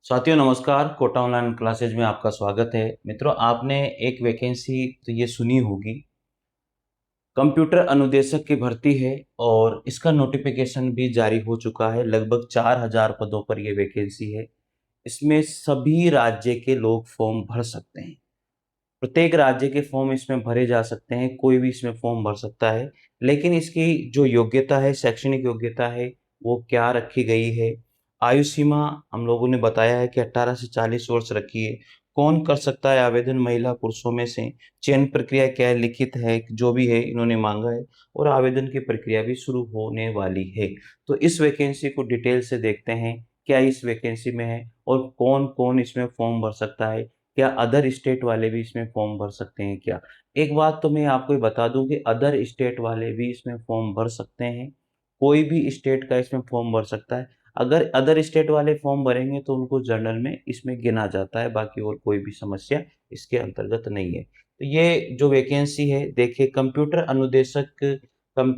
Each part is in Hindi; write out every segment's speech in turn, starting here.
साथियों नमस्कार, कोटा ऑनलाइन क्लासेज में आपका स्वागत है। मित्रों, आपने एक वैकेंसी तो ये सुनी होगी, कंप्यूटर अनुदेशक की भर्ती है और इसका नोटिफिकेशन भी जारी हो चुका है। लगभग 4000 पदों पर ये वैकेंसी है। इसमें सभी राज्य के लोग फॉर्म भर सकते हैं। प्रत्येक राज्य के फॉर्म इसमें भरे जा सकते हैं, कोई भी इसमें फॉर्म भर सकता है। लेकिन इसकी जो योग्यता है, शैक्षणिक योग्यता है, वो क्या रखी गई है? आयु सीमा हम लोगों ने बताया है कि 18 से 40 वर्ष रखी है। कौन कर सकता है आवेदन? महिला पुरुषों में से। चयन प्रक्रिया क्या है? लिखित है, जो भी है इन्होंने मांगा है और आवेदन की प्रक्रिया भी शुरू होने वाली है। तो इस वैकेंसी को डिटेल से देखते हैं, क्या इस वैकेंसी में है और कौन कौन इसमें फॉर्म भर सकता है। क्या अदर स्टेट वाले भी इसमें फॉर्म भर सकते हैं क्या? एक बात तो मैं आपको ये बता दूं कि अदर स्टेट वाले भी इसमें फॉर्म भर सकते हैं। कोई भी स्टेट का इसमें फॉर्म भर सकता है। अगर अदर स्टेट वाले फॉर्म भरेंगे तो उनको जनरल में इसमें गिना जाता है, बाकी और कोई भी समस्या इसके अंतर्गत नहीं है। तो ये जो वैकेंसी है, देखिए, कंप्यूटर अनुदेशक,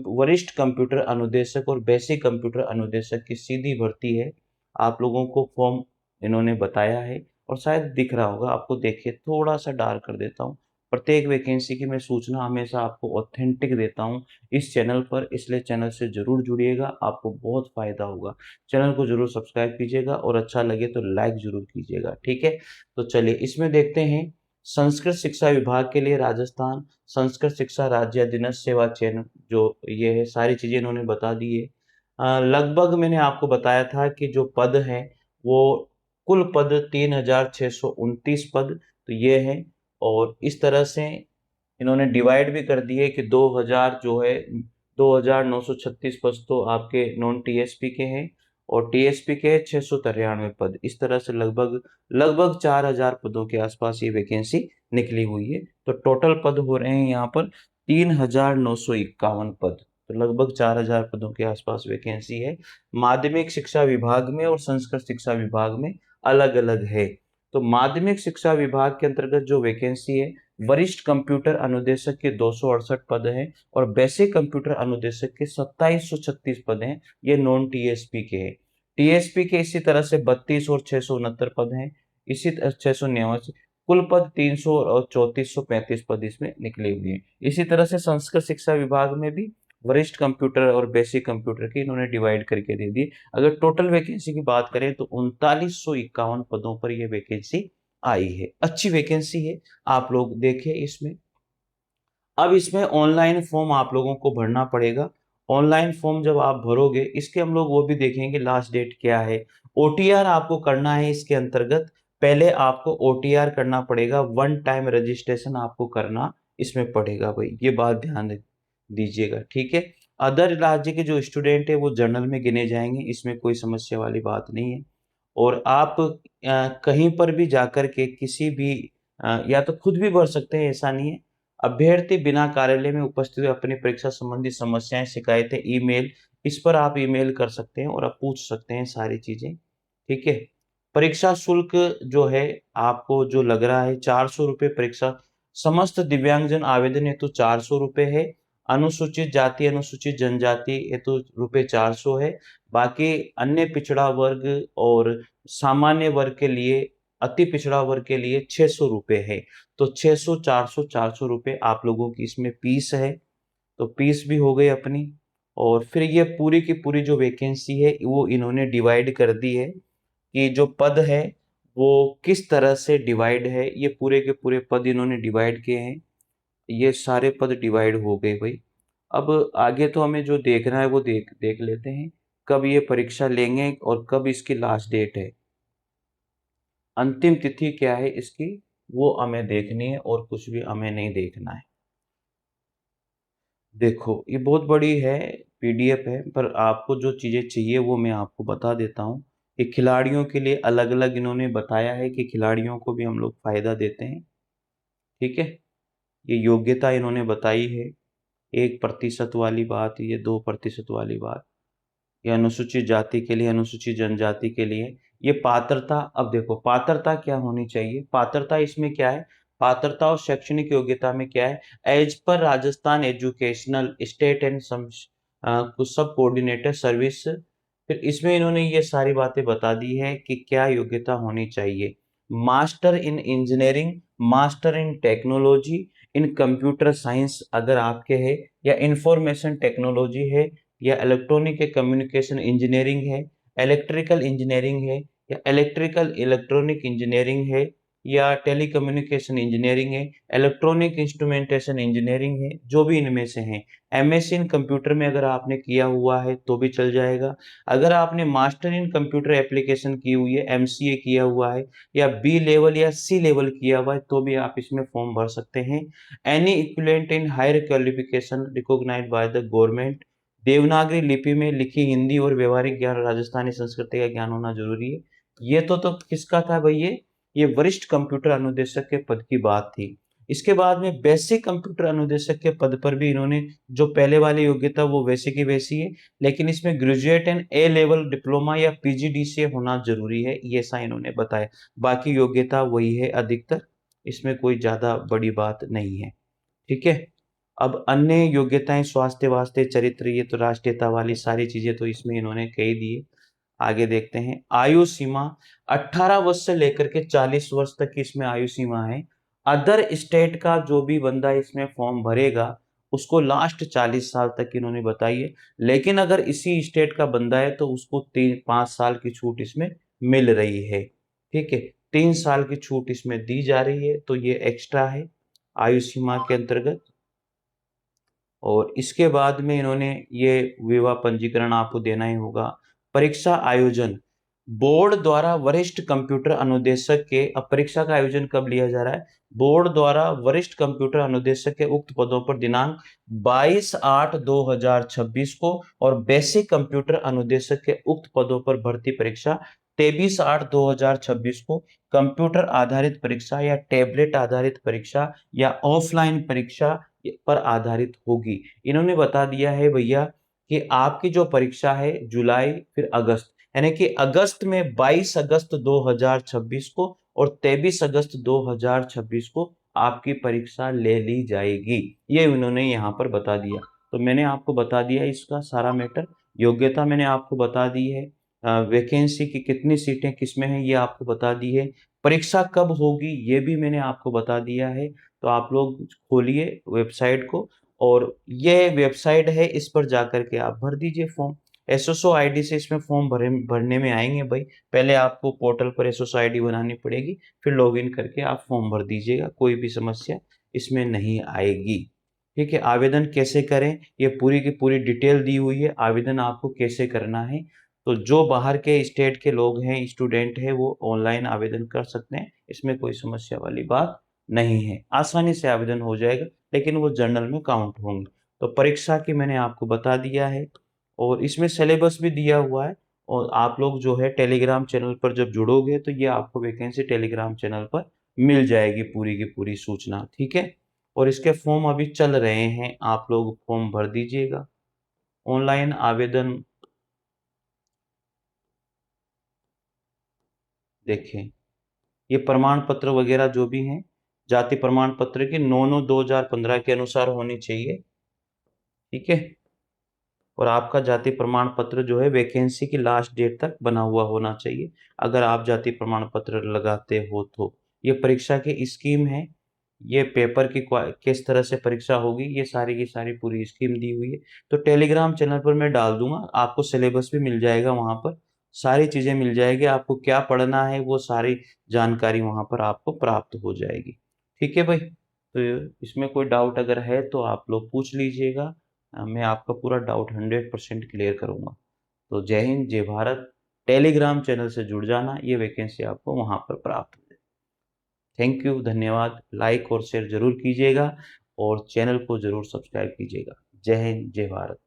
वरिष्ठ कंप्यूटर अनुदेशक और बेसिक कंप्यूटर अनुदेशक की सीधी भर्ती है। आप लोगों को फॉर्म इन्होंने बताया है और शायद दिख रहा होगा आपको। देखिए, थोड़ा सा डार्क कर देता हूँ। प्रत्येक वैकेंसी की मैं सूचना हमेशा आपको ऑथेंटिक देता हूँ इस चैनल पर, इसलिए चैनल से जरूर जुड़िएगा, आपको बहुत फायदा होगा। चैनल को जरूर सब्सक्राइब कीजिएगा और अच्छा लगे तो लाइक जरूर कीजिएगा, ठीक है। तो चलिए इसमें देखते हैं। संस्कृत शिक्षा विभाग के लिए राजस्थान संस्कृत शिक्षा राज्य अधीनस्थ सेवा चयन, जो ये है, सारी चीजें इन्होंने बता दी है। लगभग मैंने आपको बताया था कि जो पद है वो कुल पद 3629 पद तो ये है। और इस तरह से इन्होंने डिवाइड भी कर दिए कि 2000 जो है, 2936 पद तो आपके नॉन टीएसपी के हैं और टीएसपी के 693 पद। इस तरह से लगभग लगभग 4000 पदों के आसपास ये वैकेंसी निकली हुई है। तो टोटल पद हो रहे हैं यहाँ पर 3951 पद। तो लगभग 4000 पदों के आसपास वैकेंसी है। माध्यमिक शिक्षा विभाग में और संस्कृत शिक्षा विभाग में अलग अलग है। तो माध्यमिक शिक्षा विभाग के अंतर्गत जो वैकेंसी है, वरिष्ठ कंप्यूटर अनुदेशक के 268 पद हैं और बेसिक कंप्यूटर अनुदेशक के 2736 पद हैं। ये नॉन टीएसपी के हैं। टीएसपी के इसी तरह से 32 और 669 पद हैं। इसी 689, कुल पद 300 और 3435 पद इसमें निकले हुए हैं। इसी तरह से संस्कृत शिक्षा विभाग में भी वरिष्ठ कंप्यूटर और बेसिक कंप्यूटर की इन्होंने डिवाइड करके दे दिए। अगर टोटल वैकेंसी की बात करें तो 3951 पदों पर यह वैकेंसी आई है। अच्छी वैकेंसी है, आप लोग देखें इसमें। अब इसमें ऑनलाइन फॉर्म आप लोगों को भरना पड़ेगा। ऑनलाइन फॉर्म जब आप भरोगे, इसके हम लोग वो भी देखेंगे लास्ट डेट क्या है। ओटीआर आपको करना है इसके अंतर्गत। पहले आपको ओटीआर करना पड़ेगा, वन टाइम रजिस्ट्रेशन आपको करना इसमें पड़ेगा भाई, ये बात ध्यान दीजिएगा, ठीक है। अदर राज्य के जो स्टूडेंट है वो जर्नल में गिने जाएंगे, इसमें कोई समस्या वाली बात नहीं है। और आप कहीं पर भी जाकर के किसी भी या तो खुद भी भर सकते हैं, ऐसा नहीं है। अभ्यर्थी बिना कार्यालय में उपस्थित हुए अपनी परीक्षा संबंधी समस्याएं, शिकायतें ईमेल, इस पर आप ईमेल कर सकते हैं और आप पूछ सकते हैं सारी चीजें, ठीक है। परीक्षा शुल्क जो है, आपको जो लग रहा है 400 रुपये परीक्षा। समस्त दिव्यांगजन आवेदन हेतु 400 रुपये है। अनुसूचित जाति अनुसूचित जनजाति हेतु रुपये 400 है। बाकी अन्य पिछड़ा वर्ग और सामान्य वर्ग के लिए, अति पिछड़ा वर्ग के लिए 600 रुपये है। तो 600, 400, 400 रुपये आप लोगों की इसमें फीस है। तो फीस भी हो गई अपनी। और फिर ये पूरी की पूरी जो वैकेंसी है वो इन्होंने डिवाइड कर दी है कि जो पद है वो किस तरह से डिवाइड है। ये पूरे के पूरे पद इन्होंने डिवाइड किए हैं। ये सारे पद डिवाइड हो गए भाई। अब आगे तो हमें जो देखना है वो देख देख लेते हैं, कब ये परीक्षा लेंगे और कब इसकी लास्ट डेट है, अंतिम तिथि क्या है इसकी, वो हमें देखनी है और कुछ भी हमें नहीं देखना है। देखो, ये बहुत बड़ी है, पीडीएफ है, पर आपको जो चीज़ें चाहिए वो मैं आपको बता देता हूँ। ये खिलाड़ियों के लिए अलग अलग इन्होंने बताया है कि खिलाड़ियों को भी हम लोग फायदा देते हैं, ठीक है। ये योग्यता इन्होंने बताई है, 1% वाली बात, ये 2% वाली बात, ये अनुसूचित जाति के लिए, अनुसूचित जनजाति के लिए। ये पात्रता, अब देखो पात्रता क्या होनी चाहिए। पात्रता इसमें क्या है, पात्रता और शैक्षणिक योग्यता में क्या है, as per Rajasthan educational state and sub coordinator service फिर इसमें इन्होंने ये सारी बातें बता दी है कि क्या योग्यता होनी चाहिए। Master in engineering, master in technology, in computer science अगर आपके है, या इंफॉर्मेशन टेक्नोलॉजी है, या इलेक्ट्रॉनिक कम्युनिकेशन इंजीनियरिंग है, इलेक्ट्रिकल इंजीनियरिंग है, या इलेक्ट्रिकल इलेक्ट्रॉनिक इंजीनियरिंग है, या टेलीकम्युनिकेशन इंजीनियरिंग है, इलेक्ट्रॉनिक इंस्ट्रूमेंटेशन इंजीनियरिंग है, जो भी इनमें से हैं। एमएससी इन कंप्यूटर में अगर आपने किया हुआ है तो भी चल जाएगा। अगर आपने मास्टर इन कंप्यूटर एप्लीकेशन की हुई है, एमसीए किया हुआ है, या बी लेवल या सी लेवल किया हुआ है, तो भी आप इसमें फॉर्म भर सकते हैं। Any equivalent in higher qualification recognized by the government. Devanagari लिपि में लिखी हिंदी और व्यवहारिक ज्ञान, राजस्थानी संस्कृति का ज्ञान होना जरूरी है। ये तो किसका था भाई? ये वरिष्ठ कंप्यूटर अनुदेशक के पद की बात थी। इसके बाद में बेसिक कंप्यूटर अनुदेशक के पद पर भी इन्होंने जो पहले वाली योग्यता वो वैसी की वैसी है, लेकिन इसमें graduate and A level diploma या पीजीडीसीए होना जरूरी है, ये ऐसा इन्होंने बताया। बाकी योग्यता वही है अधिकतर, इसमें कोई ज्यादा बड़ी बात नहीं है। ठीक है। अब अन्य योग्यताएं स्वास्थ्य वास्ते चरित्र, ये तो राष्ट्रीयता वाली सारी चीजें तो इसमें इन्होंने कही दी है। आगे देखते हैं। आयु सीमा 18 वर्ष से लेकर के 40 वर्ष तक की इसमें आयु सीमा है। अदर स्टेट का जो भी बंदा इसमें फॉर्म भरेगा उसको लास्ट 40 साल तक इन्होंने बताई है, लेकिन अगर इसी स्टेट का बंदा है तो उसको 3-5 साल की छूट इसमें मिल रही है। ठीक है, 3 साल की छूट इसमें दी जा रही है, तो ये एक्स्ट्रा है आयु सीमा के अंतर्गत। और इसके बाद में इन्होंने ये विवाह पंजीकरण आपको देना ही होगा। परीक्षा आयोजन बोर्ड द्वारा वरिष्ठ कंप्यूटर अनुदेशक के, अब परीक्षा का आयोजन कब लिया जा रहा है? बोर्ड द्वारा वरिष्ठ कंप्यूटर अनुदेशक के उक्त पदों पर दिनांक 22/8/2026 को, और बेसिक कंप्यूटर अनुदेशक के उक्त पदों पर भर्ती परीक्षा 23/8/2026 को। कंप्यूटर आधारित परीक्षा या टैबलेट आधारित परीक्षा या ऑफलाइन परीक्षा पर आधारित होगी। इन्होंने बता दिया है भैया कि आपकी जो परीक्षा है जुलाई फिर अगस्त, यानी कि अगस्त में 22 अगस्त 2026 को और 23 अगस्त 2026 को आपकी परीक्षा ले ली जाएगी। ये उन्होंने यहाँ पर बता दिया। तो मैंने आपको बता दिया इसका सारा मैटर। योग्यता मैंने आपको बता दी है। वैकेंसी की कितनी सीटें किसमें हैं ये आपको बता दी है। परीक्षा कब होगी ये भी मैंने आपको बता दिया है। तो आप लोग खोलिए वेबसाइट को, और ये वेबसाइट है, इस पर जाकर के आप भर दीजिए फॉर्म। एसएसओ आईडी से इसमें फॉर्म भरने में आएंगे भाई। पहले आपको पोर्टल पर एसएसओ आईडी बनानी पड़ेगी, फिर लॉगिन करके आप फॉर्म भर दीजिएगा, कोई भी समस्या इसमें नहीं आएगी। ठीक है। आवेदन कैसे करें ये पूरी की पूरी डिटेल दी हुई है, आवेदन आपको कैसे करना है। तो जो बाहर के स्टेट के लोग हैं, स्टूडेंट हैं, वो ऑनलाइन आवेदन कर सकते हैं, इसमें कोई समस्या वाली बात नहीं है, आसानी से आवेदन हो जाएगा, लेकिन वो जर्नल में काउंट होंगे। तो परीक्षा की मैंने आपको बता दिया है, और इसमें सिलेबस भी दिया हुआ है। और आप लोग जो है टेलीग्राम चैनल पर जब जुड़ोगे तो ये आपको वैकेंसी टेलीग्राम चैनल पर मिल जाएगी पूरी की पूरी सूचना। ठीक है। और इसके फॉर्म अभी चल रहे हैं, आप लोग फॉर्म भर दीजिएगा। ऑनलाइन आवेदन देखें, ये प्रमाण पत्र वगैरह जो भी हैं, जाति प्रमाण पत्र की 9/9/2015 के अनुसार होनी चाहिए। ठीक है। और आपका जाति प्रमाण पत्र जो है वैकेंसी की लास्ट डेट तक बना हुआ होना चाहिए, अगर आप जाति प्रमाण पत्र लगाते हो तो। ये परीक्षा की स्कीम है, ये पेपर की किस तरह से परीक्षा होगी, ये सारी की सारी पूरी स्कीम दी हुई है। तो टेलीग्राम चैनल पर मैं डाल दूंगा, आपको सिलेबस भी मिल जाएगा, वहां पर सारी चीजें मिल जाएगी, आपको क्या पढ़ना है वो सारी जानकारी वहां पर आपको प्राप्त हो जाएगी। ठीक है भाई। तो इसमें कोई डाउट अगर है तो आप लोग पूछ लीजिएगा, मैं आपका पूरा डाउट 100% क्लियर करूंगा। तो जय हिंद, जय भारत। टेलीग्राम चैनल से जुड़ जाना, ये वैकेंसी आपको वहां पर प्राप्त हो जाए। थैंक यू, धन्यवाद। लाइक और शेयर जरूर कीजिएगा, और चैनल को जरूर सब्सक्राइब कीजिएगा। जय हिंद, जय भारत।